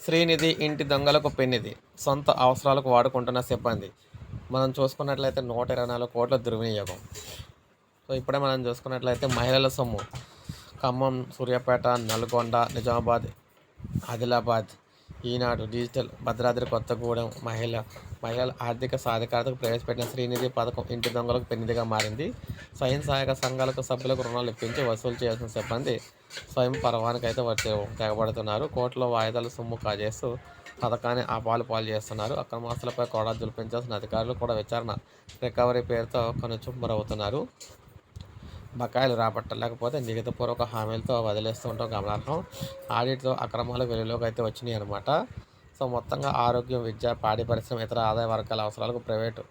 శ్రీనిధి ఇంటి దొంగలకు పెన్నిధి. సొంత అవసరాలకు వాడుకుంటున్న సిబ్బంది. మనం చూసుకున్నట్లయితే 124 కోట్ల దుర్వినియోగం. సో ఇప్పుడే మనం చూసుకున్నట్లయితే మహిళల సొమ్ము ఖమ్మం, సూర్యాపేట, నల్గొండ, నిజామాబాద్, ఆదిలాబాద్, ఈనాడు, డిజిటల్, భద్రాద్రి కొత్తగూడెం మహిళల ఆర్థిక సాధికారతకు ప్రవేశపెట్టిన శ్రీనిధి పథకం ఇంటి దొంగలకు పెన్నిధిగా మారింది. స్వయం సహాయక సంఘాలకు సభ్యులకు రుణాలు ఇప్పించి వసూలు చేయాల్సిన సిబ్బంది స్వయం పరవానికి అయితే తెగబడుతున్నారు. కోర్టులో వాయిదాలు సొమ్ము కాజేస్తూ పథకాన్ని పాలు చేస్తున్నారు. అక్రమాస్తులపై కూడా దులిపించాల్సిన అధికారులు కూడా విచారణ రికవరీ పేరుతో కనుచుమ్మరవుతున్నారు. బకాయిలు రాబట్టలేకపోతే లిఖితపూర్వక హామీలతో వదిలేస్తూ ఉండటం గమనార్హం. ఆడిట్తో అక్రమాలు వెలుగులోకి అయితే వచ్చినాయి అనమాట. సో మొత్తంగా ఆరోగ్యం, విద్య, పాడి పరిశ్రమ, ఇతర ఆదాయ వర్గాల అవసరాలకు ప్రైవేటు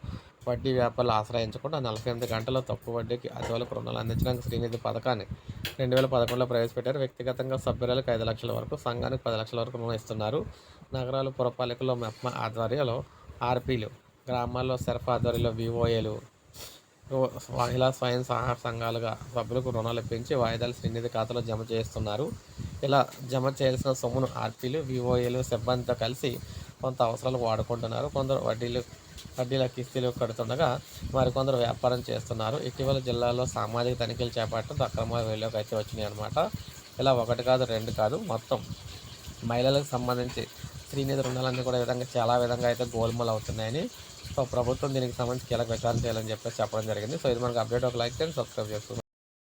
వడ్డీ వ్యాపారులు ఆశ్రయించకుండా 48 గంటల్లో తక్కువ వడ్డీకి అతివలకు రుణాలు అందించడానికి శ్రీనిధి పథకాన్ని 2011లో ప్రవేశపెట్టారు. వ్యక్తిగతంగా సభ్యురాలకు 5 లక్షల వరకు, సంఘానికి 10 లక్షల వరకు రుణం ఇస్తున్నారు. నగరాలు, పురపాలికల్లో మెప్మా ఆధ్వర్యంలో ఆర్పీలు, గ్రామాల్లో సెర్ఫ్ ఆధ్వర్యంలో విఓఏలు, మహిళా స్వయం సహాయ సంఘాలుగా సభ్యులకు రుణాలు ఇప్పించి వాయిదాలు శ్రీనిధి ఖాతాలో జమ చేస్తున్నారు. ఇలా జమ చేయాల్సిన సొమ్మును ఆర్పీలు, విఓఏలు సిబ్బందితో కలిసి కొంత అవసరాలకు వాడుకుంటున్నారు. కొందరు వడ్డీల కిస్తీలు కడుతుండగా మరికొందరు వ్యాపారం చేస్తున్నారు. ఇటీవల జిల్లాలో సామాజిక తనిఖీలు చేపట్టడం అక్రమాల వెలుగులోకి అయితే వచ్చినాయి అనమాట. ఇలా ఒకటి కాదు, రెండు కాదు, మొత్తం మహిళలకు సంబంధించి శ్రీనిధి రుణాలన్నీ కూడా చాలా విధంగా అయితే గోల్మాల్ అవుతున్నాయని సో ప్రభుత్వం దీనికి సంబంధించి కీలక విచారణ చేయాలని చెప్పేసి చెప్పడం జరిగింది. సో ఇది మనకు అప్డేట్. ఒక లైక్ చేయండి, సబ్స్క్రైబ్ చేసుకోండి.